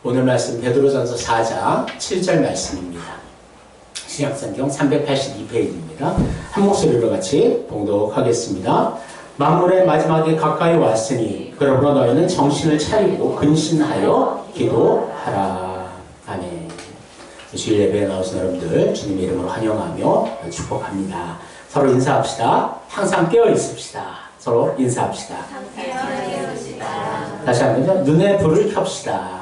오늘 말씀 베드로전서 4장 7절 말씀입니다. 신약성경 382페이지입니다. 한 목소리로 같이 봉독하겠습니다. 만물의 마지막이 가까이 왔으니 그러므로 너희는 정신을 차리고 근신하여 기도하라. 아멘. 주일 예배에 나오신 여러분들 주님의 이름으로 환영하며 축복합니다. 서로 인사합시다. 항상 깨어 있읍시다. 서로 인사합시다. 다시 한번요. 눈에 불을 켭시다.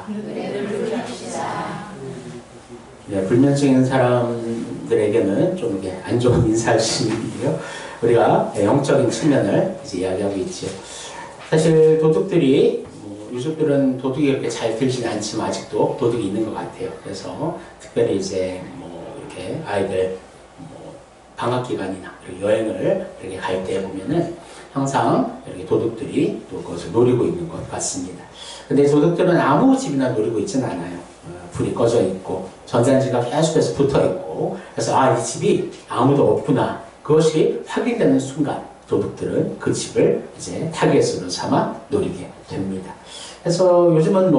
네, 불면증 있는 사람들에게는 좀 이게 안 좋은 인사하시는데요. 우리가 영적인 측면을 이제 이야기하고 있죠. 사실 도둑들이 유족들은 도둑이 그렇게 잘 들지는 않지만 아직도 도둑이 있는 것 같아요. 그래서 특별히 이제 이렇게 아이들 방학 기간이나 여행을 이렇게 갈 때 보면은 항상 이렇게 도둑들이 또 그것을 노리고 있는 것 같습니다. 근데 도둑들은 아무 집이나 노리고 있지는 않아요. 불이 꺼져 있고 전단지가 계속해서 붙어 있고 그래서 이 집이 아무도 없구나. 그것이 확인되는 순간 도둑들은 그 집을 이제 타겟으로 삼아 노리게 됩니다. 그래서 요즘은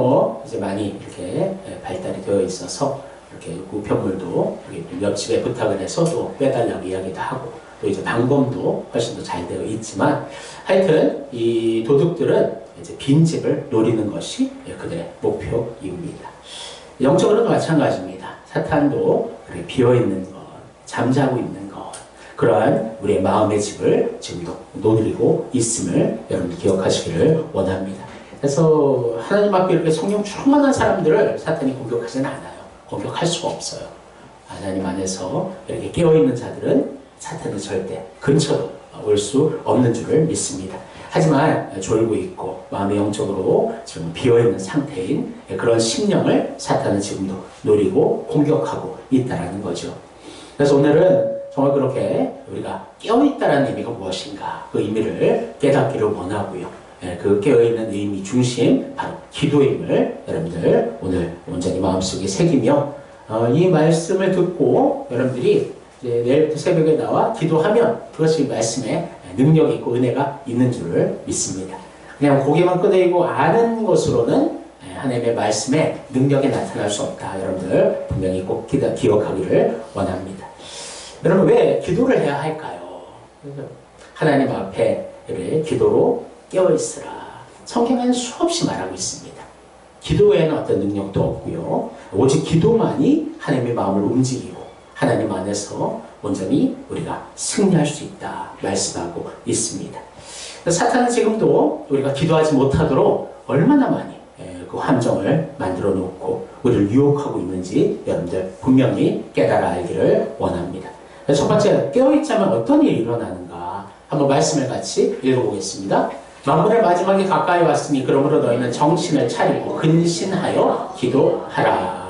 이제 많이 이렇게 발달이 되어 있어서 이렇게 우편물도 옆집에 부탁을 해서 또 빼달라고 이야기도 하고 또 이제 방범도 훨씬 더 잘 되어 있지만 하여튼 이 도둑들은 이제 빈집을 노리는 것이 그들의 목표입니다. 영적으로도 마찬가지입니다. 사탄도 비어있는 것, 잠자고 있는 것, 그러한 우리의 마음의 집을 지금도 노리고 있음을 여러분 기억하시기를 원합니다. 그래서 하나님 앞에 이렇게 성령 충만한 사람들을 사탄이 공격하지는 않아요. 공격할 수가 없어요. 하나님 안에서 이렇게 깨어있는 자들은 사탄이 절대 근처로 올 수 없는 줄을 믿습니다. 하지만 졸고 있고 마음의 영적으로 지금 비어있는 상태인 그런 심령을 사탄은 지금도 노리고 공격하고 있다는 거죠. 그래서 오늘은 정말 그렇게 우리가 깨어있다는 의미가 무엇인가 그 의미를 깨닫기를 원하고요. 그 깨어있는 의미 중심 바로 기도임을 여러분들 오늘 온전히 마음속에 새기며 이 말씀을 듣고 여러분들이 이제 내일부터 새벽에 나와 기도하면 그것이 말씀에 능력이 있고 은혜가 있는 줄을 믿습니다. 그냥 고개만 끄덕이고 아는 것으로는 하나님의 말씀에 능력이 나타날 수 없다. 여러분들 분명히 꼭 기억하기를 원합니다. 여러분 왜 기도를 해야 할까요? 하나님 앞에 기도로 깨어있으라. 성경에는 수없이 말하고 있습니다. 기도에는 어떤 능력도 없고요. 오직 기도만이 하나님의 마음을 움직이고 하나님 안에서 온전히 우리가 승리할 수 있다 말씀하고 있습니다. 사탄은 지금도 우리가 기도하지 못하도록 얼마나 많이 그 함정을 만들어 놓고 우리를 유혹하고 있는지 여러분들 분명히 깨달아 알기를 원합니다. 첫 번째, 깨어있자면 어떤 일이 일어나는가 한번 말씀을 같이 읽어보겠습니다. 만물의 마지막이 가까이 왔으니 그러므로 너희는 정신을 차리고 근신하여 기도하라.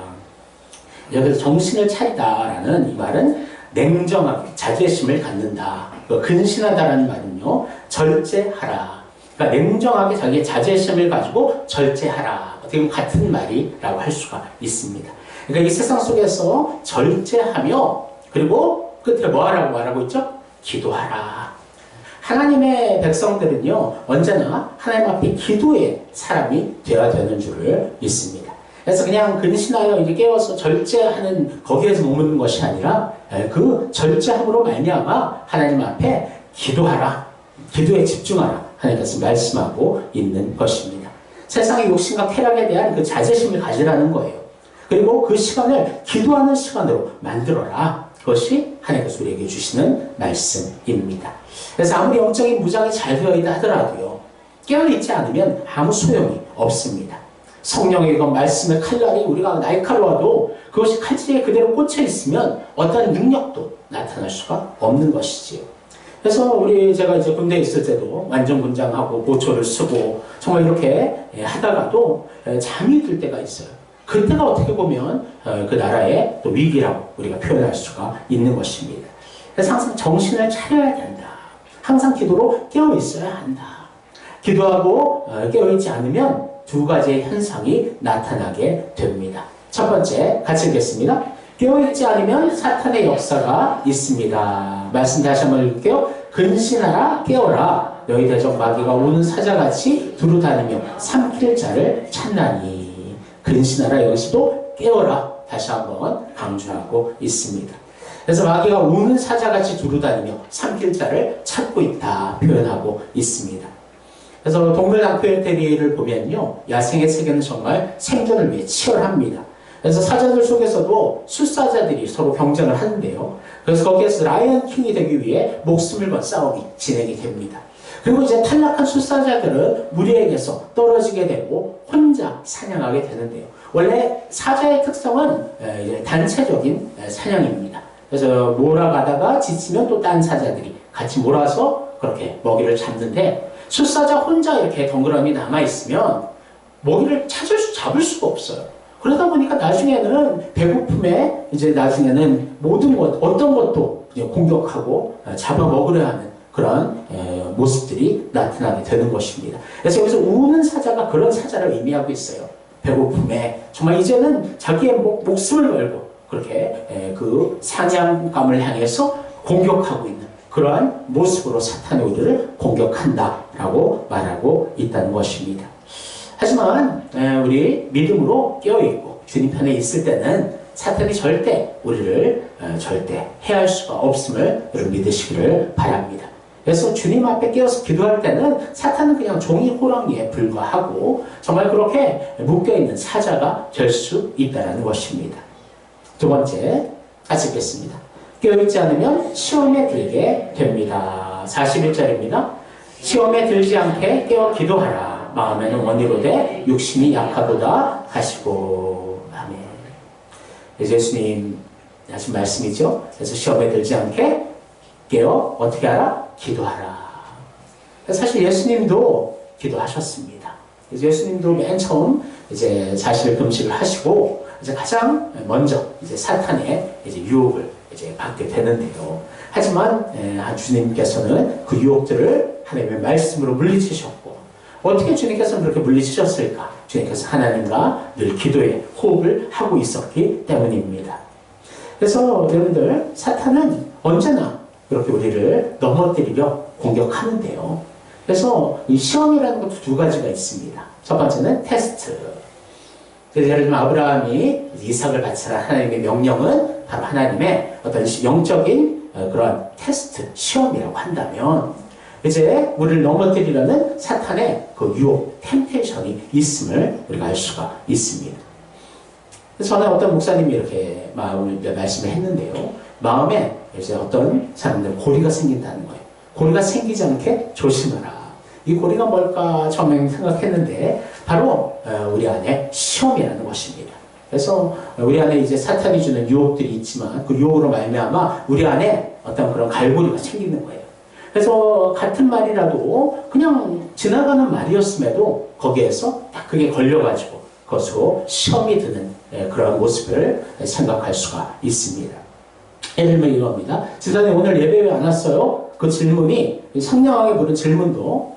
여기서 정신을 차리다라는 이 말은 냉정하게 자제심을 갖는다. 근신하다라는 말은요, 절제하라. 그러니까 냉정하게 자기의 자제심을 가지고 절제하라. 어떻게 보면 같은 말이라고 할 수가 있습니다. 그러니까 이 세상 속에서 절제하며 그리고 끝에 뭐 하라고 말하고 있죠? 기도하라. 하나님의 백성들은요, 언제나 하나님 앞에 기도의 사람이 되어야 되는 줄을 믿습니다. 그래서 그냥 근신하여 이제 깨워서 절제하는 거기에서 머무는 것이 아니라 그 절제함으로 말미암아 하나님 앞에 기도하라. 기도에 집중하라. 하나님께서 말씀하고 있는 것입니다. 세상의 욕심과 쾌락에 대한 그 자제심을 가지라는 거예요. 그리고 그 시간을 기도하는 시간으로 만들어라. 그것이 하나님께서 우리에게 주시는 말씀입니다. 그래서 아무리 영적인 무장이 잘 되어 있다 하더라도요, 깨어있지 않으면 아무 소용이 없습니다. 성령의 이건 말씀의 칼날이 우리가 날카로워도 그것이 칼질에 그대로 꽂혀 있으면 어떤 능력도 나타날 수가 없는 것이지요. 그래서 제가 이제 군대에 있을 때도 완전군장하고 보초를 쓰고 정말 이렇게 하다가도 잠이 들 때가 있어요. 그때가 어떻게 보면 그 나라의 또 위기라고 우리가 표현할 수가 있는 것입니다. 그래서 항상 정신을 차려야 된다. 항상 기도로 깨어 있어야 한다. 기도하고 깨어 있지 않으면 두 가지의 현상이 나타나게 됩니다. 첫 번째, 같이 읽겠습니다. 깨어있지 않으면 사탄의 역사가 있습니다. 말씀 다시 한번 읽을게요. 근신하라, 깨어라. 너희 대적 마귀가 오는 사자같이 두루다니며 삼킬 자를 찾나니. 근신하라, 여기서도 깨어라 다시 한번 강조하고 있습니다. 그래서 마귀가 우는 사자같이 두루다니며 삼킬 자를 찾고 있다 표현하고 있습니다. 그래서 동물 낭토에테리를 보면요, 야생의 세계는 정말 생존을 위해 치열합니다. 그래서 사자들 속에서도 숫사자들이 서로 경쟁을 하는데요. 그래서 거기에서 라이언 킹이 되기 위해 목숨을 건 싸움이 진행이 됩니다. 그리고 이제 탈락한 숫사자들은 무리에게서 떨어지게 되고 혼자 사냥하게 되는데요. 원래 사자의 특성은 단체적인 사냥입니다. 그래서 몰아가다가 지치면 또 딴 사자들이 같이 몰아서 그렇게 먹이를 잡는데, 숫사자 혼자 이렇게 덩그러니 남아있으면 먹이를 잡을 수가 없어요. 그러다 보니까 나중에는 배고픔에 이제 나중에는 모든 것, 어떤 것도 공격하고 잡아먹으려 하는 그런 모습들이 나타나게 되는 것입니다. 그래서 여기서 우는 사자가 그런 사자를 의미하고 있어요. 배고픔에 정말 이제는 자기의 목숨을 걸고 그렇게 그 사냥감을 향해서 공격하고 있는 그러한 모습으로 사탄이 우리를 공격한다라고 말하고 있다는 것입니다. 하지만 우리 믿음으로 깨어있고 주님 편에 있을 때는 사탄이 절대 우리를 절대 해할 수가 없음을 여러분 믿으시기를 바랍니다. 그래서 주님 앞에 깨어서 기도할 때는 사탄은 그냥 종이 호랑이에 불과하고 정말 그렇게 묶여있는 사자가 될 수 있다는 것입니다. 두 번째, 같이 읽겠습니다. 깨어있지 않으면 시험에 들게 됩니다. 41절입니다. 시험에 들지 않게 깨어 기도하라. 마음에는 원이로되 육신이 약하도다 하시고. 아멘. 예수님 하신 말씀이죠. 그래서 시험에 들지 않게 깨어 어떻게 하라? 기도하라. 사실 예수님도 기도하셨습니다. 예수님도 맨 처음 이제 사실 금식을 하시고 이제 가장 먼저 이제 사탄의 이제 유혹을 이제 받게 되는데요. 하지만 주님께서는 그 유혹들을 하나님의 말씀으로 물리치셨고, 어떻게 주님께서는 그렇게 물리치셨을까? 주님께서 하나님과 늘 기도에 호흡을 하고 있었기 때문입니다. 그래서 여러분들, 사탄은 언제나 그렇게 우리를 넘어뜨리려 공격하는데요. 그래서 이 시험이라는 것도 두 가지가 있습니다. 첫 번째는 테스트. 그래서 예를 들면 아브라함이 이삭을 바치라 하나님의 명령은 바로 하나님의 어떤 영적인 그런 테스트, 시험이라고 한다면, 이제 우리를 넘어뜨리려는 사탄의 그 유혹, 템테이션이 있음을 우리가 알 수가 있습니다. 그래서 저는 어떤 목사님이 이렇게 말씀을 했는데요. 마음에 이제 어떤 사람들 고리가 생긴다는 거예요. 고리가 생기지 않게 조심하라. 이 고리가 뭘까 처음에 생각했는데 바로 우리 안에 시험이라는 것입니다. 그래서 우리 안에 이제 사탄이 주는 유혹들이 있지만 그 유혹으로 말미암아 우리 안에 어떤 그런 갈고리가 생기는 거예요. 그래서 같은 말이라도 그냥 지나가는 말이었음에도 거기에서 딱 그게 걸려가지고 그것으로 시험이 드는 그런 모습을 생각할 수가 있습니다. 예를 들면 이겁니다. 집사님 오늘 예배 왜 안 왔어요? 그 질문이 상냥하게 물은 질문도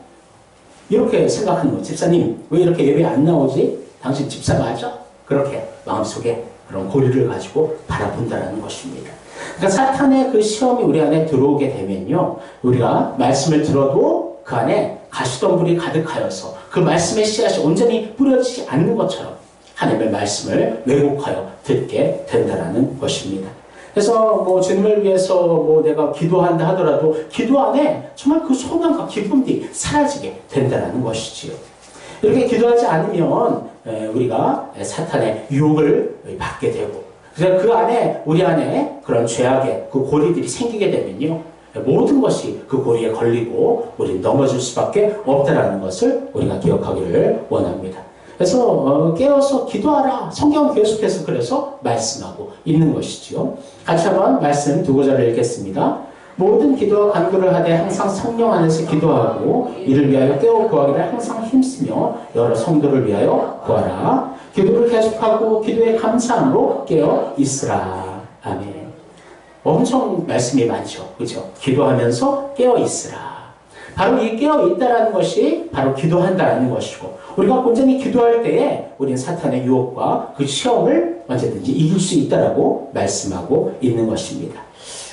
이렇게 생각하는 거예요. 집사님 왜 이렇게 예배 안 나오지? 당신 집사 맞아? 그렇게 마음속에 그런 고리를 가지고 바라본다는 것입니다. 그러니까 사탄의 그 시험이 우리 안에 들어오게 되면요, 우리가 말씀을 들어도 그 안에 가시덤불이 가득하여서 그 말씀의 씨앗이 온전히 뿌려지지 않는 것처럼 하나님의 말씀을 왜곡하여 듣게 된다는 것입니다. 그래서 뭐 주님을 위해서 내가 기도한다 하더라도 기도 안에 정말 그 소망과 기쁨이 사라지게 된다는 것이지요. 이렇게 기도하지 않으면 우리가 사탄의 유혹을 받게 되고, 그래서 그 안에 우리 안에 그런 죄악의 그 고리들이 생기게 되면요, 모든 것이 그 고리에 걸리고 우리는 넘어질 수밖에 없다는 것을 우리가 기억하기를 원합니다. 그래서 깨어서 기도하라. 성경은 계속해서 그래서 말씀하고 있는 것이지요. 같이 한번 말씀 두 구절을 읽겠습니다. 모든 기도와 간구를 하되 항상 성령 안에서 기도하고 이를 위하여 깨어 구하기를 항상 힘쓰며 여러 성도를 위하여 구하라. 기도를 계속하고 기도에 감사함으로 깨어 있으라. 아멘. 엄청 말씀이 많죠. 그렇죠? 기도하면서 깨어 있으라. 바로 이 깨어 있다라는 것이 바로 기도한다라는 것이고, 우리가 온전히 기도할 때에 우리는 사탄의 유혹과 그 시험을 언제든지 이길 수 있다라고 말씀하고 있는 것입니다.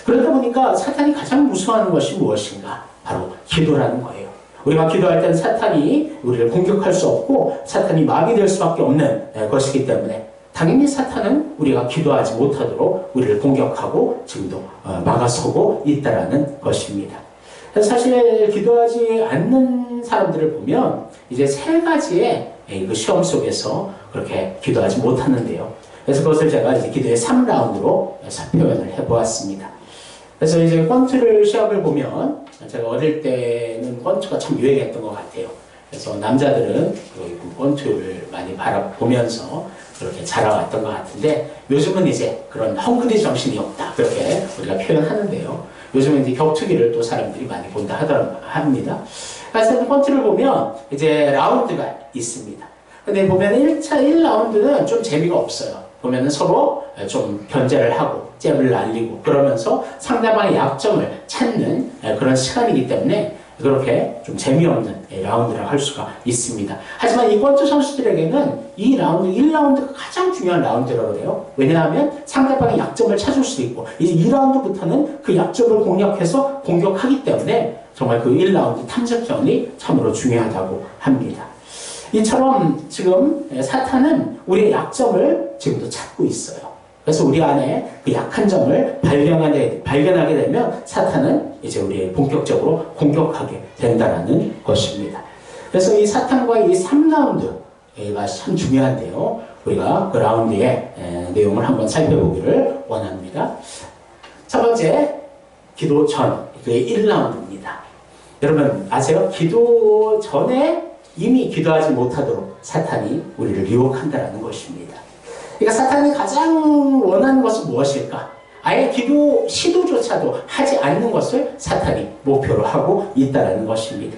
그러다 보니까 사탄이 가장 무서워하는 것이 무엇인가? 바로 기도라는 거예요. 우리가 기도할 때는 사탄이 우리를 공격할 수 없고 사탄이 마비될 수밖에 없는 것이기 때문에 당연히 사탄은 우리가 기도하지 못하도록 우리를 공격하고 지금도 막아서고 있다라는 것입니다. 그래서 사실 기도하지 않는 사람들을 보면 이제 세 가지의 그 시험 속에서 그렇게 기도하지 못하는데요. 그래서 그것을 제가 이제 기도의 3라운드로 표현을 해보았습니다. 그래서 이제 권투를 시합을 보면 제가 어릴 때는 권투가 참 유행했던 것 같아요. 그래서 남자들은 그 권투를 많이 바라보면서 그렇게 자라왔던 것 같은데 요즘은 이제 그런 헝그리 정신이 없다 그렇게 우리가 표현하는데요. 요즘은 이제 격투기를 또 사람들이 많이 본다 합니다. 그래서 권투를 보면 이제 라운드가 있습니다. 근데 보면 1차 1라운드는 좀 재미가 없어요. 보면은 서로 좀 견제를 하고 잽을 날리고 그러면서 상대방의 약점을 찾는 그런 시간이기 때문에 그렇게 좀 재미없는 라운드라고 할 수가 있습니다. 하지만 이 권투 선수들에게는 이 라운드, 1라운드가 가장 중요한 라운드라고 그래요. 왜냐하면 상대방의 약점을 찾을 수 있고 이제 2라운드부터는 그 약점을 공략해서 공격하기 때문에 정말 그 1라운드 탐색전이 참으로 중요하다고 합니다. 이처럼 지금 사탄은 우리의 약점을 지금도 찾고 있어요. 그래서 우리 안에 그 약한 점을 발견하게 되면 사탄은 이제 우리를 본격적으로 공격하게 된다는 것입니다. 그래서 이 사탄과의 이 3라운드가 참 중요한데요. 우리가 그 라운드의 내용을 한번 살펴보기를 원합니다. 첫 번째, 기도 전, 그게 1라운드입니다. 여러분 아세요? 기도 전에 이미 기도하지 못하도록 사탄이 우리를 유혹한다는 것입니다. 그러니까 사탄이 가장 원하는 것은 무엇일까? 아예 기도 시도조차도 하지 않는 것을 사탄이 목표로 하고 있다는 것입니다.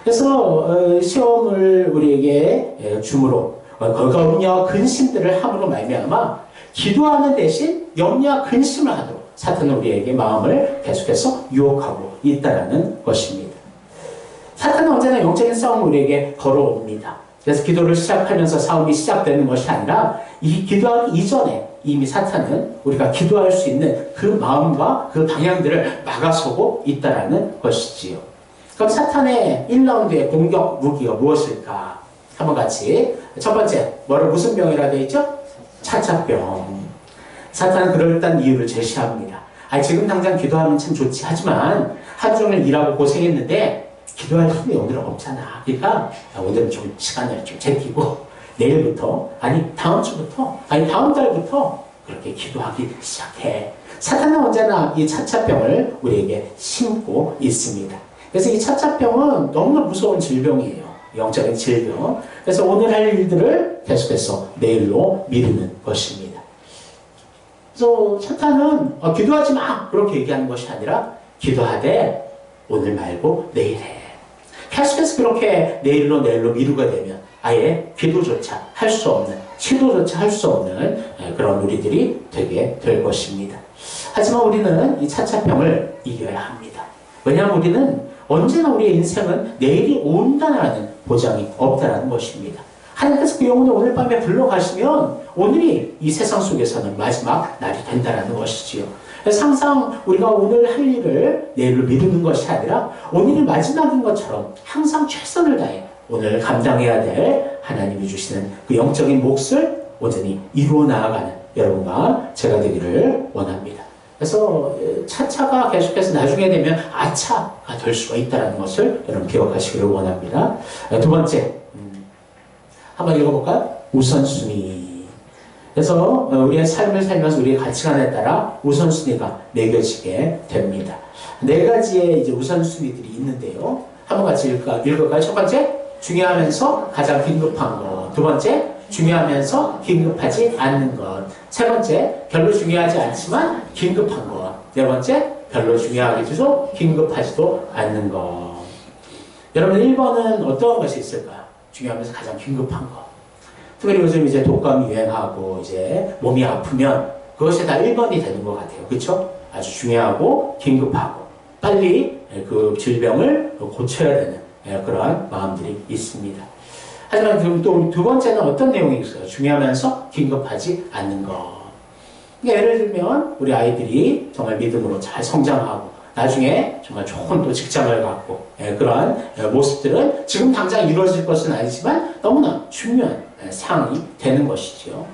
그래서 시험을 우리에게 주므로 염려와 근심들을 함으로 말미암아 기도하는 대신 염려와 근심을 하도록 사탄은 우리에게 마음을 계속해서 유혹하고 있다는 것입니다. 사탄은 언제나 영적인 싸움을 우리에게 걸어옵니다. 그래서 기도를 시작하면서 싸움이 시작되는 것이 아니라 이 기도하기 이전에 이미 사탄은 우리가 기도할 수 있는 그 마음과 그 방향들을 막아서고 있다는 것이지요. 그럼 사탄의 1라운드의 공격 무기가 무엇일까? 한번 같이 첫 번째, 무슨 병이라 되어 있죠? 차차병. 사탄은 그럴듯한 이유를 제시합니다. 지금 당장 기도하면 참 좋지. 하지만 하루 종일 일하고 고생했는데 기도할 힘이 오늘은 없잖아. 그러니까 오늘은 좀 시간을 좀 제끼고 내일부터, 다음 주부터, 다음 달부터 그렇게 기도하기 시작해. 사탄은 언제나 이 차차병을 우리에게 심고 있습니다. 그래서 이 차차병은 너무나 무서운 질병이에요. 영적인 질병. 그래서 오늘 할 일들을 계속해서 내일로 미루는 것입니다. 그래서 사탄은 기도하지 마! 그렇게 얘기하는 것이 아니라 기도하되 오늘 말고 내일 해. 계속해서 그렇게 내일로 미루게 되면 아예 기도조차 할 수 없는, 시도조차 할 수 없는 그런 우리들이 되게 될 것입니다. 하지만 우리는 이 차차병을 이겨야 합니다. 왜냐하면 우리는 언제나 우리의 인생은 내일이 온다는 보장이 없다는 것입니다. 하나님께서 그 영혼을 오늘 밤에 불러가시면 오늘이 이 세상 속에서는 마지막 날이 된다는 것이지요. 그래서 항상 우리가 오늘 할 일을 내일로 미루는 것이 아니라 오늘이 마지막인 것처럼 항상 최선을 다해 오늘 감당해야 될 하나님이 주시는 그 영적인 몫을 온전히 이루어 나아가는 여러분과 제가 되기를 원합니다. 그래서 차차가 계속해서 나중에 되면 아차가 될 수가 있다는 것을 여러분 기억하시기를 원합니다. 두 번째, 한번 읽어볼까요? 우선순위. 그래서 우리의 삶을 살면서 우리의 가치관에 따라 우선순위가 매겨지게 됩니다. 네 가지의 이제 우선순위들이 있는데요. 한번 같이 읽을까요? 첫 번째, 중요하면서 가장 긴급한 것. 두 번째, 중요하면서 긴급하지 않는 것. 세 번째, 별로 중요하지 않지만 긴급한 것. 네 번째, 별로 중요하기도 긴급하지도 않는 것. 여러분 1번은 어떤 것이 있을까요? 중요하면서 가장 긴급한 것. 특별히 요즘 이제 독감이 유행하고 이제 몸이 아프면 그것이 다 1번이 되는 것 같아요. 그렇죠? 아주 중요하고 긴급하고 빨리 그 질병을 고쳐야 되는 그러한 마음들이 있습니다. 하지만 지금 또 두 번째는 어떤 내용이 있어요? 중요하면서 긴급하지 않는 것. 그러니까 예를 들면 우리 아이들이 정말 믿음으로 잘 성장하고 나중에 정말 좋은 또 직장을 갖고 그러한 모습들은 지금 당장 이루어질 것은 아니지만 너무나 중요한 상황이 되는 것이죠.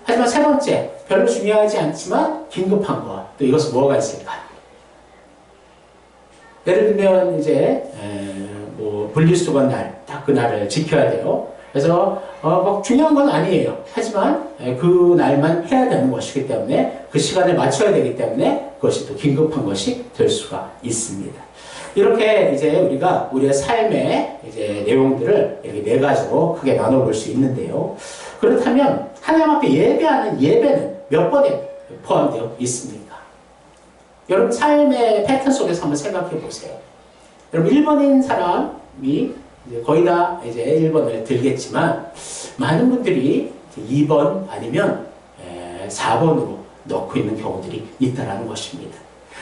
하지만 세 번째, 별로 중요하지 않지만 긴급한 것, 또 이것은 뭐가 있을까요? 예를 들면 이제 뭐 분리수거 날, 딱 그 날을 지켜야 돼요. 그래서 막 중요한 건 아니에요. 하지만 그 날만 해야 되는 것이기 때문에 그 시간에 맞춰야 되기 때문에 그것이 또 긴급한 것이 될 수가 있습니다. 이렇게 이제 우리가 우리의 삶의 이제 내용들을 이렇게 네 가지로 크게 나눠볼 수 있는데요. 그렇다면 하나님 앞에 예배하는 예배는 몇 번에 포함되어 있습니까? 여러분 삶의 패턴 속에서 한번 생각해 보세요. 여러분 1번인 사람이 거의 다 이제 1번을 들겠지만 많은 분들이 2번 아니면 4번으로 넣고 있는 경우들이 있다는 것입니다.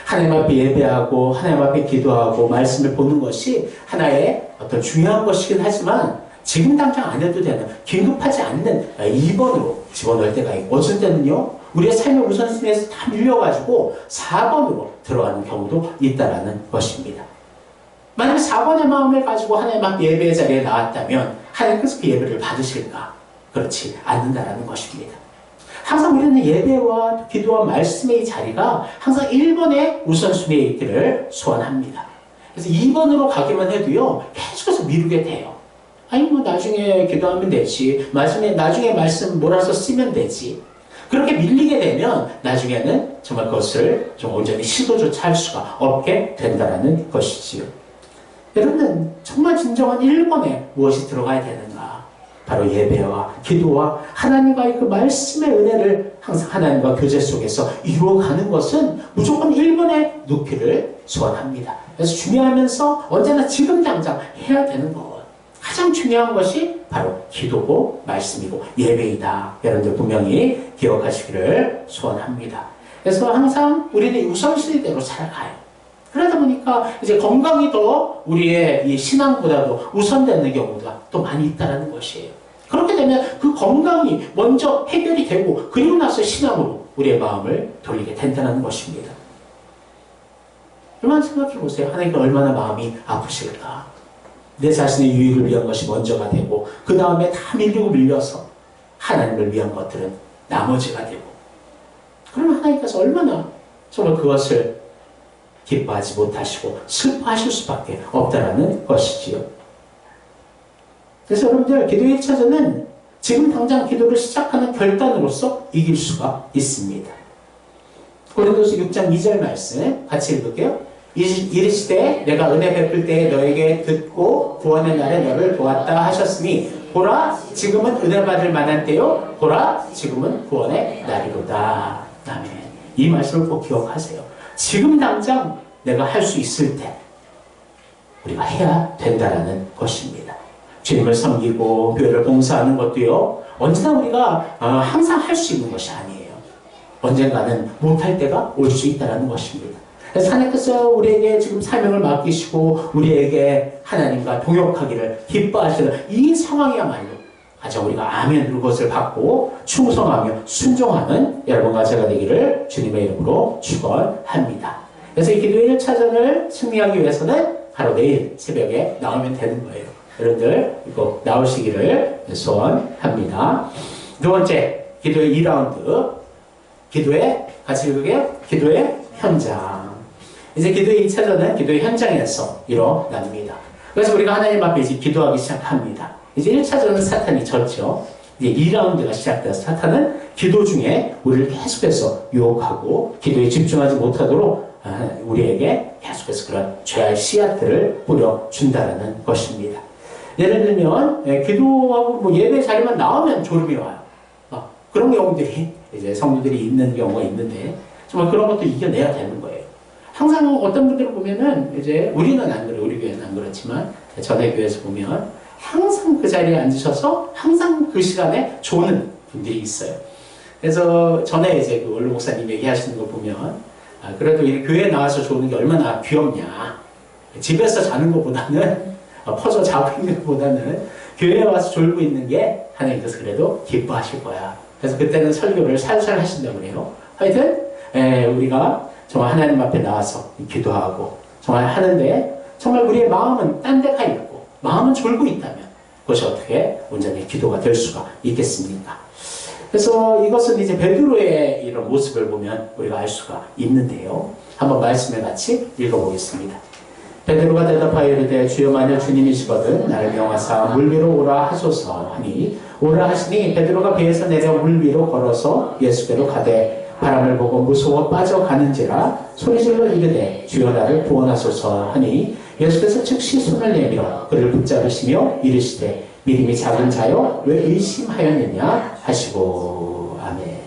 하나님 앞에 예배하고 하나님 앞에 기도하고 말씀을 보는 것이 하나의 어떤 중요한 것이긴 하지만 지금 당장 안 해도 되는 긴급하지 않는 2번으로 집어넣을 때가 있고 어쩔 때는요 우리의 삶의 우선순위에서 다 밀려가지고 4번으로 들어가는 경우도 있다는 것입니다. 만약 4번의 마음을 가지고 하나님 앞 예배의 자리에 나왔다면 하나님께서 그 예배를 받으실까? 그렇지 않는다는 것입니다. 항상 우리는 예배와 기도와 말씀의 이 자리가 항상 1번의 우선순위에 있기를 소원합니다. 그래서 2번으로 가기만 해도요 계속해서 미루게 돼요. 아니 뭐 나중에 기도하면 되지, 나중에 말씀 몰아서 쓰면 되지. 그렇게 밀리게 되면 나중에는 정말 그것을 좀 온전히 시도조차 할 수가 없게 된다는 것이지요. 여러분 정말 진정한 1번에 무엇이 들어가야 되는가? 바로 예배와 기도와 하나님과의 그 말씀의 은혜를 항상 하나님과 교제 속에서 이루어가는 것은 무조건 1번에 놓기를 소원합니다. 그래서 중요하면서 언제나 지금 당장 해야 되는 것. 가장 중요한 것이 바로 기도고 말씀이고 예배이다. 여러분들 분명히 기억하시기를 소원합니다. 그래서 항상 우리는 우선순위대로 살아가요. 그러다 보니까 이제 건강이 더 우리의 이 신앙보다도 우선되는 경우가 또 많이 있다는 것이에요. 그렇게 되면 그 건강이 먼저 해결이 되고 그리고 나서 신앙으로 우리의 마음을 돌리게 된다는 것입니다. 여러분 생각해 보세요. 하나님께 얼마나 마음이 아프실까? 내 자신의 유익을 위한 것이 먼저가 되고 그 다음에 다 밀려서 하나님을 위한 것들은 나머지가 되고 그러면 하나님께서 얼마나 정말 그것을 기뻐하지 못하시고 슬퍼하실 수밖에 없다는 것이지요. 그래서 여러분들 기도의 1차전은 지금 당장 기도를 시작하는 결단으로서 이길 수가 있습니다. 고린도서 6장 2절 말씀 같이 읽을게요. 이르시되 내가 은혜 베풀 때에 너에게 듣고 구원의 날에 너를 도왔다 하셨으니 보라 지금은 은혜 받을 만한 때요 보라 지금은 구원의 날이로다. 아멘. 이 말씀을 꼭 기억하세요. 지금 당장 내가 할 수 있을 때 우리가 해야 된다는 것입니다. 주님을 섬기고 교회를 봉사하는 것도요 언제나 우리가 항상 할 수 있는 것이 아니에요. 언젠가는 못할 때가 올 수 있다는 것입니다. 그래서 하나님께서 우리에게 지금 사명을 맡기시고 우리에게 하나님과 동역하기를 기뻐하시는 이 상황이야말로 가장 우리가 아멘으로 그것을 받고 충성하며 순종하는 여러분과 제가 되기를 주님의 이름으로 축원합니다. 그래서 이 기도의 1차전을 승리하기 위해서는 바로 내일 새벽에 나오면 되는 거예요. 여러분들 이거 나오시기를 소원합니다. 두 번째 기도의 2라운드 기도의 같이 읽을게요. 기도의 현장. 이제 기도의 2차전은 기도의 현장에서 일어납니다. 그래서 우리가 하나님 앞에 이제 기도하기 시작합니다. 이제 1차전은 사탄이 졌죠. 이제 2라운드가 시작돼서 사탄은 기도 중에 우리를 계속해서 유혹하고 기도에 집중하지 못하도록 우리에게 계속해서 그런 죄의 씨앗들을 뿌려준다는 것입니다. 예를 들면 기도하고 뭐 예배 자리만 나오면 졸음이 와요. 그런 경우들이 이제 성도들이 있는 경우가 있는데 정말 그런 것도 이겨내야 되는 거예요. 항상 어떤 분들을 보면은 이제 우리는 안 그래요. 우리 교회는 안 그렇지만 전에 교회에서 보면 항상 그 자리에 앉으셔서 항상 그 시간에 조는 분들이 있어요. 그래서 전에 이제 그 원로 목사님 얘기하시는 거 보면 그래도 이 교회에 나와서 조는 게 얼마나 귀엽냐. 집에서 자는 것보다는 퍼져 자고 있는 것보다는 교회에 와서 졸고 있는 게 하나님께서 그래도 기뻐하실 거야. 그래서 그때는 설교를 살살 하신다고 그래요. 하여튼 우리가 정말 하나님 앞에 나와서 기도하고 정말 하는데 정말 우리의 마음은 딴 데 가 있고 마음은 졸고 있다면 그것이 어떻게 온전히 기도가 될 수가 있겠습니까? 그래서 이것은 이제 베드로의 이런 모습을 보면 우리가 알 수가 있는데요. 한번 말씀을 같이 읽어보겠습니다. 베드로가 대답하여 이르되 주여 만일 주님이시거든 나를 명하사 물 위로 오라 하소서 하니 오라 하시니 베드로가 배에서 내려 물 위로 걸어서 예수께로 가되 바람을 보고 무서워 빠져가는지라 소리질러 이르되 주여 나를 구원하소서 하니 예수께서 즉시 손을 내밀어 그를 붙잡으시며 이르시되 믿음이 작은 자여 왜 의심하였느냐 하시고 아멘.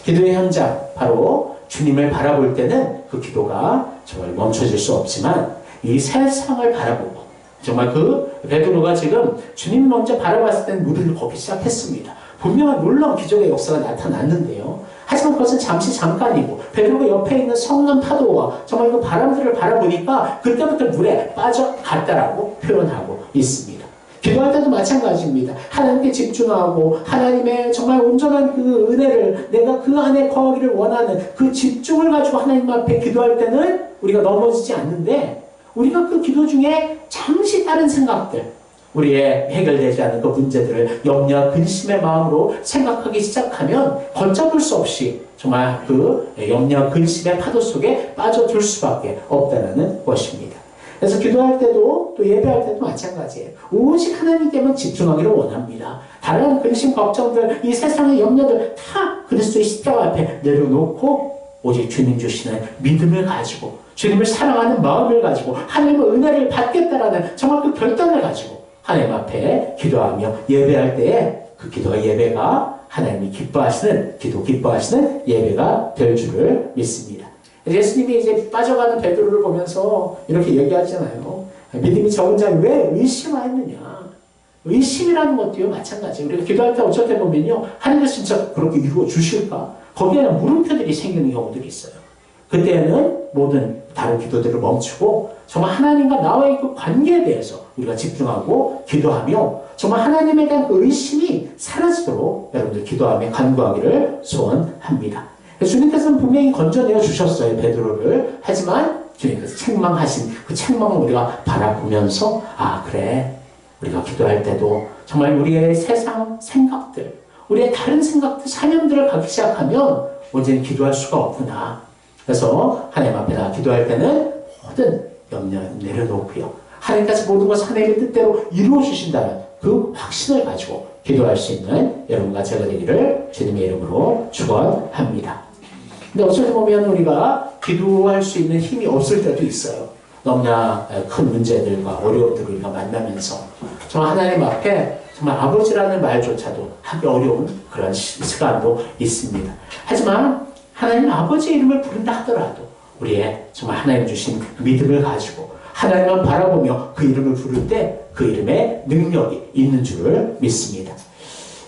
기도의 현장 바로 주님을 바라볼 때는 그 기도가 정말 멈춰질 수 없지만 이 세상을 바라보고 정말 그 베드로가 지금 주님 먼저 바라봤을 때는 물을 걷기 시작했습니다. 분명한 놀라운 기적의 역사가 나타났는데요. 하지만 그것은 잠시 잠깐이고 베드로가 옆에 있는 성난 파도와 정말 그 바람들을 바라보니까 그때부터 물에 빠져갔다라고 표현하고 있습니다. 기도할 때도 마찬가지입니다. 하나님께 집중하고 하나님의 정말 온전한 그 은혜를 내가 그 안에 거하기를 원하는 그 집중을 가지고 하나님 앞에 기도할 때는 우리가 넘어지지 않는데 우리가 그 기도 중에 잠시 다른 생각들 우리의 해결되지 않은 그 문제들을 염려, 근심의 마음으로 생각하기 시작하면 걷잡을 수 없이 정말 그 염려, 근심의 파도 속에 빠져들 수밖에 없다는 것입니다. 그래서 기도할 때도 또 예배할 때도 마찬가지예요. 오직 하나님께만 집중하기를 원합니다. 다른 근심, 걱정들, 이 세상의 염려들 다 그리스도의 십자가 앞에 내려놓고 오직 주님 주시는 믿음을 가지고 주님을 사랑하는 마음을 가지고 하나님의 은혜를 받겠다라는 정말 그 결단을 가지고 하나님 앞에 기도하며 예배할 때에 그 기도가 예배가 하나님이 기뻐하시는 기도 기뻐하시는 예배가 될 줄을 믿습니다. 예수님이 이제 빠져가는 베드로를 보면서 이렇게 얘기하잖아요. 믿음이 적은 자에 왜 의심하였느냐. 의심이라는 것도요 마찬가지예요. 우리가 기도할 때 어쩔 때 보면요 하나님께서 진짜 그렇게 이루어 주실까? 거기에는 물음표들이 생기는 경우들이 있어요. 그때는 모든 다른 기도들을 멈추고 정말 하나님과 나와의 그 관계에 대해서 우리가 집중하고 기도하며 정말 하나님에 대한 그 의심이 사라지도록 여러분들 기도하며 간구하기를 소원합니다. 주님께서는 분명히 건져내어 주셨어요, 베드로를. 하지만 주님께서 책망하신 그 책망을 우리가 바라보면서 아 그래 우리가 기도할 때도 정말 우리의 세상 생각들 우리의 다른 생각들 사념들을 갖기 시작하면 온전히 기도할 수가 없구나. 그래서 하나님 앞에 나 기도할 때는 모든 염려 내려놓고요 하나님께서 모든 것을 하나님의 뜻대로 이루어 주신다는 그 확신을 가지고 기도할 수 있는 여러분과 제가 되기를 주님의 이름으로 축원합니다. 근데 어쩔 때 보면 우리가 기도할 수 있는 힘이 없을 때도 있어요. 너무나 큰 문제들과 어려움들을 우리가 만나면서 정말 하나님 앞에 정말 아버지라는 말조차도 하기 어려운 그런 시간도 있습니다. 하지만 하나님 아버지의 이름을 부른다 하더라도 우리의 정말 하나님 주신 믿음을 가지고 하나님만 바라보며 그 이름을 부를 때 그 이름에 능력이 있는 줄을 믿습니다.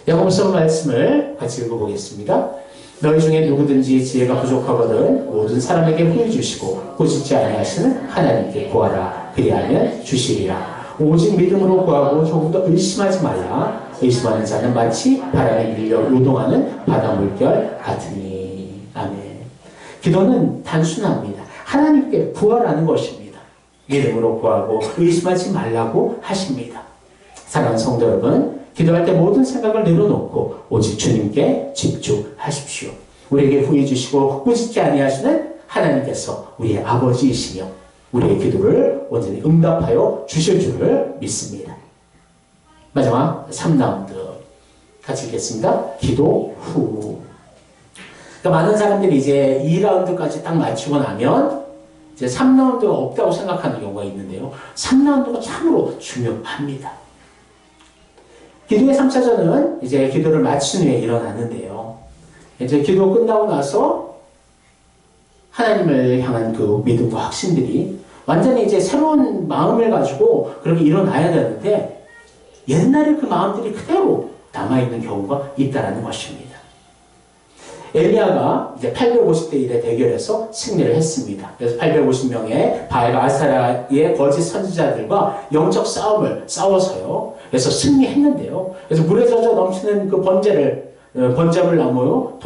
야고보서 말씀을 같이 읽어보겠습니다. 너희 중에 누구든지 지혜가 부족하거든 모든 사람에게 후히 주시고 꾸짖지 아니하시는 하나님께 구하라. 그리하면 주시리라. 오직 믿음으로 구하고 조금도 의심하지 말라. 의심하는 자는 마치 바람에 밀려 요동하는 바다 물결 같으니. 아멘. 기도는 단순합니다. 하나님께 구하라는 것입니다. 믿음으로 구하고 의심하지 말라고 하십니다. 사랑하는 성도 여러분, 기도할 때 모든 생각을 내려놓고 오직 주님께 집중하십시오. 우리에게 후히 주시고 꾸짖지 아니하시는 하나님께서 우리의 아버지이시며 우리의 기도를 온전히 응답하여 주실 줄을 믿습니다. 마지막 3라운드 같이 읽겠습니다. 기도 후. 그러니까 많은 사람들이 이제 2라운드까지 딱 마치고 나면 이제 3라운드가 없다고 생각하는 경우가 있는데요. 3라운드가 참으로 중요합니다. 기도의 3차전은 이제 기도를 마친 후에 일어나는데요. 이제 기도 끝나고 나서 하나님을 향한 그 믿음과 확신들이 완전히 이제 새로운 마음을 가지고 그렇게 일어나야 되는데 옛날에 그 마음들이 그대로 남아있는 경우가 있다는 것입니다. 엘리야가 이제 850대 1의 대결에서 승리를 했습니다. 그래서 850명의 바알과 아사라의 거짓 선지자들과 영적 싸움을 싸워서요. 그래서 승리했는데요. 그래서 물에 젖어 넘치는 그 번제물 나무,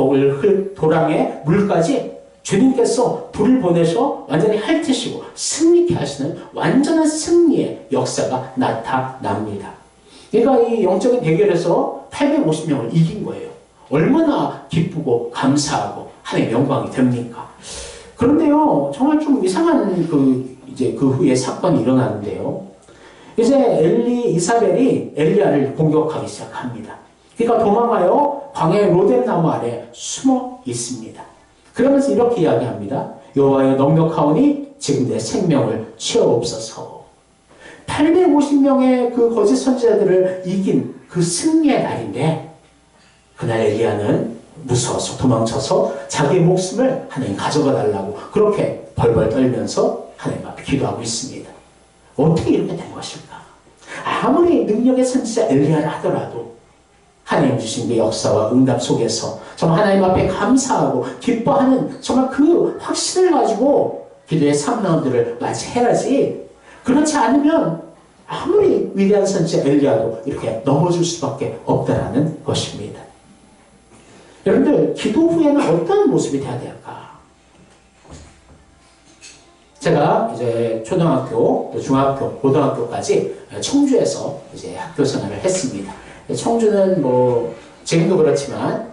도랑의 물까지 주님께서 불을 보내셔 완전히 핥으시고 승리케 하시는 완전한 승리의 역사가 나타납니다. 그러니까 이 영적인 대결에서 850명을 이긴 거예요. 얼마나 기쁘고 감사하고 하나님의 영광이 됩니까? 그런데요, 정말 좀 이상한 그 후에 사건이 일어나는데요. 이제 이사벨이 엘리야를 공격하기 시작합니다. 그러니까 도망하여 광야의 로뎀 나무 아래 숨어 있습니다. 그러면서 이렇게 이야기합니다. 여호와여 넉넉하오니 지금 내 생명을 취하옵소서. 850명의 그 거짓 선지자들을 이긴 그 승리의 날인데 그날 엘리야는 무서워서 도망쳐서 자기의 목숨을 하나님 가져가 달라고 그렇게 벌벌 떨면서 하나님 앞에 기도하고 있습니다. 어떻게 이렇게 된 것일까? 아무리 능력의 선지자 엘리야를 하더라도 하나님 주신 그 역사와 응답 속에서 정말 하나님 앞에 감사하고 기뻐하는 정말 그 확신을 가지고 기도의 3라운드를 맞이해야지. 그렇지 않으면 아무리 위대한 선지자 엘리야도 이렇게 넘어질 수밖에 없다라는 것입니다. 여러분들, 기도 후에는 어떤 모습이 돼야 될까? 제가 이제 초등학교, 또 중학교, 고등학교까지 청주에서 이제 학교 생활을 했습니다. 청주는 지금도 그렇지만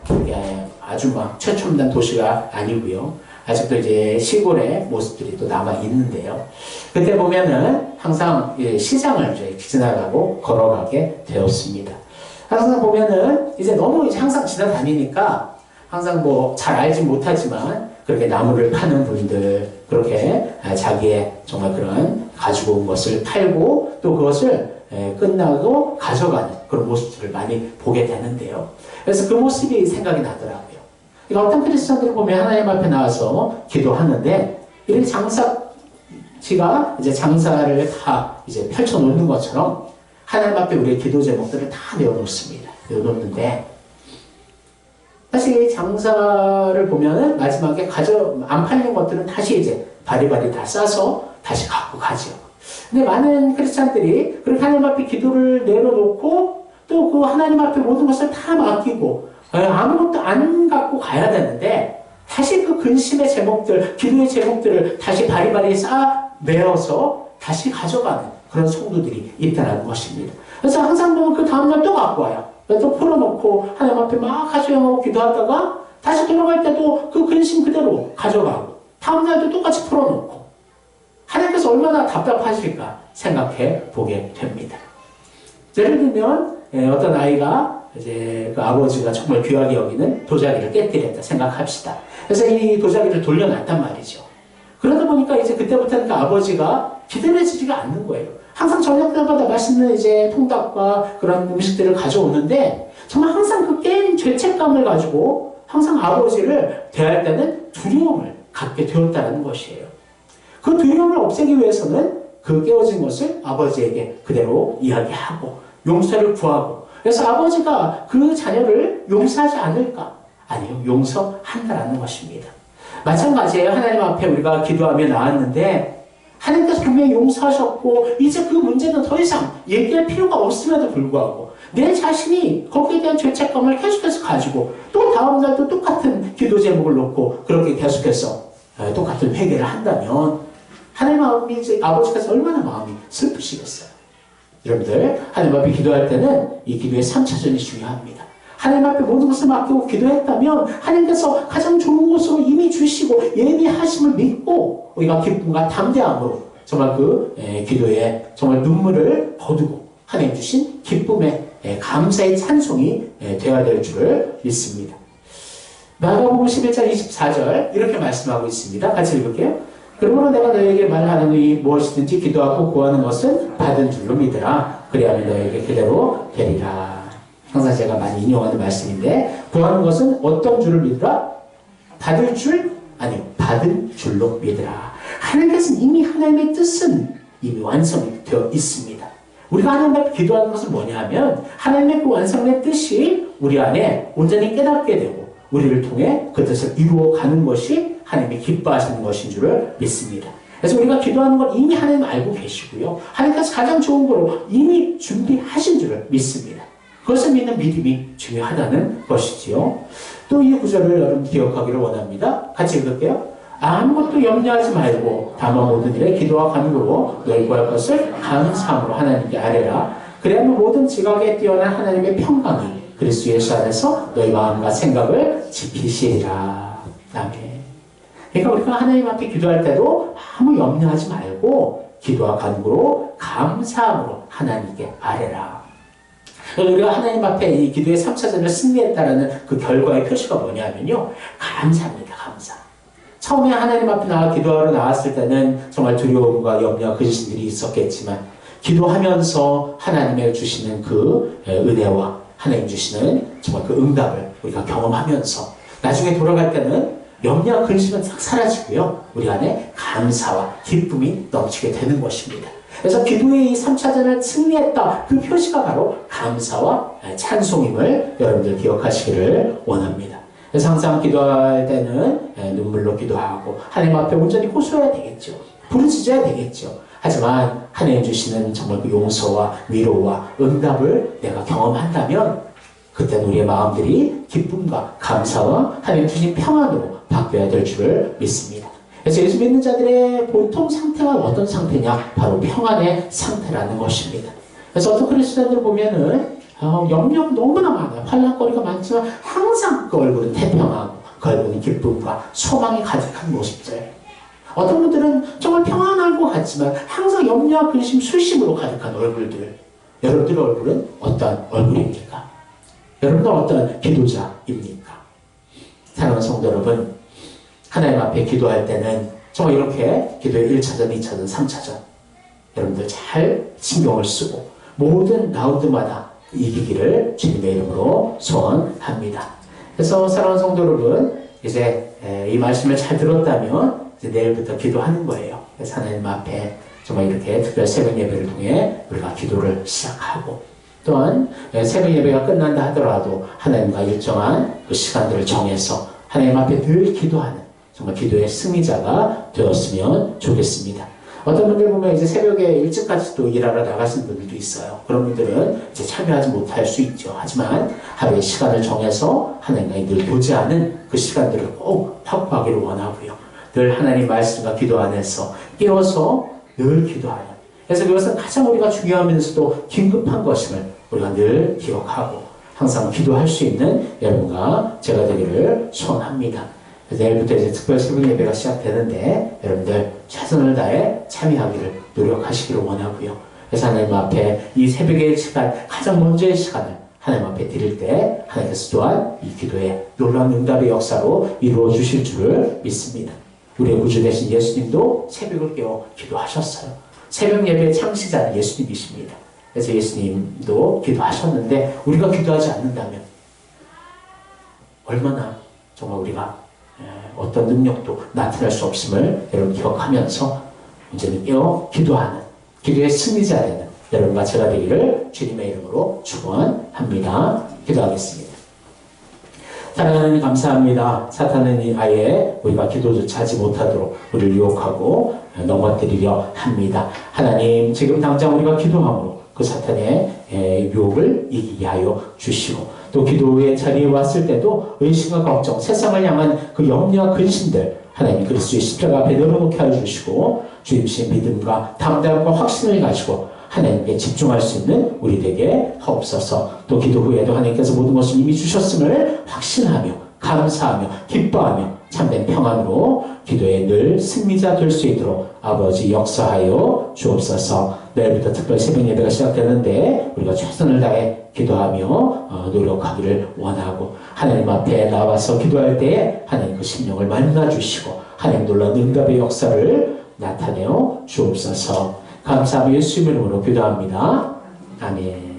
아주 막 최첨단 도시가 아니고요. 아직도 이제 시골의 모습들이 또 남아 있는데요. 그때 보면은 항상 시장을 이제 지나가고 걸어가게 되었습니다. 항상 보면은 이제 너무 이제 항상 지나다니니까 항상 잘 알지 못하지만 그렇게 나무를 파는 분들, 그렇게 자기의 정말 그런 가지고 온 것을 팔고 또 그것을 끝나고 가져가는 그런 모습들을 많이 보게 되는데요. 그래서 그 모습이 생각이 나더라고요. 그러니까 어떤 크리스천들을 보면 하나님 앞에 나와서 기도하는데 이렇게 장사지가 이제 장사를 다 이제 펼쳐놓는 것처럼 하나님 앞에 우리의 기도 제목들을 다 내어놓습니다. 내어놓는데 사실 장사를 보면은 마지막에 안 팔린 것들은 다시 이제 바리바리 다 싸서 다시 갖고 가죠. 근데 많은 크리스찬들이 그렇게 하나님 앞에 기도를 내려놓고 또 그 하나님 앞에 모든 것을 다 맡기고 아무것도 안 갖고 가야 되는데 다시 그 근심의 제목들, 기도의 제목들을 다시 바리바리 메어서 다시 가져가는 그런 성도들이 있다는 것입니다. 그래서 항상 보면 그 다음날 또 갖고 와요. 또 풀어놓고 하나님 앞에 막 가져가고 기도하다가 다시 돌아갈 때도 그 근심 그대로 가져가고 다음날도 똑같이 풀어놓고 하나님께서 얼마나 답답하실까 생각해 보게 됩니다. 예를 들면 어떤 아이가 이제 그 아버지가 정말 귀하게 여기는 도자기를 깨뜨렸다 생각합시다. 그래서 이 도자기를 돌려놨단 말이죠. 그러다 보니까 이제 그때부터는 그 아버지가 기다려지지가 않는 거예요. 항상 저녁 때마다 맛있는 이제 통닭과 그런 음식들을 가져오는데 정말 항상 그 깬 죄책감을 가지고 항상 아버지를 대할 때는 두려움을 갖게 되었다는 것이에요. 그 두려움을 없애기 위해서는 그 깨어진 것을 아버지에게 그대로 이야기하고 용서를 구하고 그래서 아버지가 그 자녀를 용서하지 않을까? 아니요, 용서한다라는 것입니다. 마찬가지예요. 하나님 앞에 우리가 기도하며 나왔는데 하나님께서 분명히 용서하셨고 이제 그 문제는 더 이상 얘기할 필요가 없음에도 불구하고 내 자신이 거기에 대한 죄책감을 계속해서 가지고 또 다음날 또 똑같은 기도 제목을 놓고 그렇게 계속해서 똑같은 회개를 한다면 하나님 마음이 이제 아버지께서 얼마나 마음이 슬프시겠어요. 여러분들 하나님 앞에 기도할 때는 이 기도의 3차전이 중요합니다. 하나님 앞에 모든 것을 맡기고 기도했다면 하나님께서 가장 좋은 곳으로 이미 주시고 예비하심을 믿고 우리가 기쁨과 담대함으로 정말 그 기도에 정말 눈물을 거두고 하나님 주신 기쁨의 감사의 찬송이 되어야 될 줄을 믿습니다. 마가복음 11장 24절 이렇게 말씀하고 있습니다. 같이 읽을게요. 그러므로 내가 너에게 말하노니 무엇이든지 기도하고 구하는 것은 받은 줄로 믿으라. 그리하면 너에게 그대로 되리라. 항상 제가 많이 인용하는 말씀인데 구하는 것은 어떤 줄을 믿으라? 받을 줄? 아니요. 받은 줄로 믿으라. 하나님께서는 이미 하나님의 뜻은 이미 완성이 되어 있습니다. 우리가 하나님 앞에 기도하는 것은 뭐냐 하면 하나님의 그 완성의 뜻이 우리 안에 온전히 깨닫게 되고 우리를 통해 그 뜻을 이루어가는 것이 하나님이 기뻐하시는 것인 줄을 믿습니다. 그래서 우리가 기도하는 걸 이미 하나님 알고 계시고요. 하나님께서 가장 좋은 거로 이미 준비하신 줄을 믿습니다. 그것을 믿는 믿음이 중요하다는 것이지요. 또 이 구절을 여러분 기억하기를 원합니다. 같이 읽을게요. 아무것도 염려하지 말고 다만 모든 일에 기도와 간구로 너희 구할 것을 감사함으로 하나님께 아뢰라. 그래야만 모든 지각에 뛰어난 하나님의 평강이 그리스도 예수 안에서 너희 마음과 생각을 지키시리라. 아멘. 그러니까 우리가 하나님 앞에 기도할 때도 아무 염려하지 말고 기도와 간구로 감사함으로 하나님께 아뢰라. 우리가 하나님 앞에 이 기도의 3차전을 승리했다라는 그 결과의 표시가 뭐냐면요. 감사입니다. 감사. 처음에 하나님 앞에 기도하러 나왔을 때는 정말 두려움과 염려와 근심들이 있었겠지만 기도하면서 하나님의 주시는 그 은혜와 하나님 주시는 정말 그 응답을 우리가 경험하면서 나중에 돌아갈 때는 염려와 근심은 싹 사라지고요. 우리 안에 감사와 기쁨이 넘치게 되는 것입니다. 그래서 기도의 이 3차전을 승리했다. 그 표시가 바로 감사와 찬송임을 여러분들 기억하시기를 원합니다. 그래서 항상 기도할 때는 눈물로 기도하고 하나님 앞에 온전히 호소해야 되겠죠. 부르짖어야 되겠죠. 하지만 하나님 주시는 정말 그 용서와 위로와 응답을 내가 경험한다면 그때는 우리의 마음들이 기쁨과 감사와 하나님 주신 평안으로 바뀌어야 될 줄을 믿습니다. 그래서 예수 믿는 자들의 보통 상태가 어떤 상태냐? 바로 평안의 상태라는 것입니다. 그래서 어떤 그리스도인들 보면은 염려가 너무나 많아요. 환난거리가 많지만 항상 그 얼굴은 태평하고 그 얼굴은 기쁨과 소망이 가득한 모습들. 어떤 분들은 정말 평안한 것 같지만 항상 염려와 근심, 수심으로 가득한 얼굴들. 여러분들의 얼굴은 어떤 얼굴입니까? 여러분은 어떤 기도자입니까? 사랑하는 성도 여러분, 하나님 앞에 기도할 때는 정말 이렇게 기도의 1차전, 2차전, 3차전 여러분들 잘 신경을 쓰고 모든 라운드마다 이기기를 주님의 이름으로 소원합니다. 그래서 사랑하는 성도 여러분, 이제 이 말씀을 잘 들었다면 이제 내일부터 기도하는 거예요. 그래서 하나님 앞에 정말 이렇게 특별 새벽 예배를 통해 우리가 기도를 시작하고 또한 새벽 예배가 끝난다 하더라도 하나님과 일정한 그 시간들을 정해서 하나님 앞에 늘 기도하는 정말 기도의 승리자가 되었으면 좋겠습니다. 어떤 분들 보면 이제 새벽에 일찍까지 또 일하러 나가신 분들도 있어요. 그런 분들은 이제 참여하지 못할 수 있죠. 하지만 하루의 시간을 정해서 하나님과 늘 교제하는 그 시간들을 꼭 확보하기를 원하고요. 늘 하나님 말씀과 기도 안에서 깨어서 늘 기도하는. 그래서 그것은 가장 우리가 중요하면서도 긴급한 것임을 우리가 늘 기억하고 항상 기도할 수 있는 여러분과 제가 되기를 소원합니다. 내일부터 이제 특별 새벽 예배가 시작되는데 여러분들 최선을 다해 참여하기를 노력하시기를 원하고요. 그래서 하나님 앞에 이 새벽의 시간, 가장 먼저의 시간을 하나님 앞에 드릴 때 하나님께서 또한 이 기도의 놀라운 응답의 역사로 이루어 주실 줄을 믿습니다. 우리의 구주 되신 예수님도 새벽을 깨워 기도하셨어요. 새벽 예배의 창시자는 예수님이십니다. 그래서 예수님도 기도하셨는데 우리가 기도하지 않는다면 얼마나 정말 우리가 어떤 능력도 나타날 수 없음을 여러분 기억하면서 이제는 깨어 기도하는 기도의 승리자 되는 여러분과 제가 되기를 주님의 이름으로 축원합니다. 기도하겠습니다. 사랑하는 하나님 감사합니다. 사탄은 아예 우리가 기도조차 하지 못하도록 우리를 유혹하고 넘어뜨리려 합니다. 하나님 지금 당장 우리가 기도함으로 그 사탄의 유혹을 이기게 하여 주시고 또 기도의 자리에 왔을 때도 의심과 걱정, 세상을 향한 그 염려와 근심들 하나님 그리스도의 십자가 앞에 내려놓게 하여 주시고 주님의 믿음과 담대함과 확신을 가지고 하나님께 집중할 수 있는 우리에게 하옵소서. 또 기도 후에도 하나님께서 모든 것을 이미 주셨음을 확신하며 감사하며 기뻐하며 참된 평안으로 기도에 늘 승리자 될 수 있도록 아버지 역사하여 주옵소서. 내일부터 특별 새벽 예배가 시작되는데 우리가 최선을 다해 기도하며 노력하기를 원하고 하나님 앞에 나와서 기도할 때에 하나님 그 심령을 만나주시고 하나님 놀라운 응답의 역사를 나타내어 주옵소서. 감사하며 예수 이름으로 기도합니다. 아멘.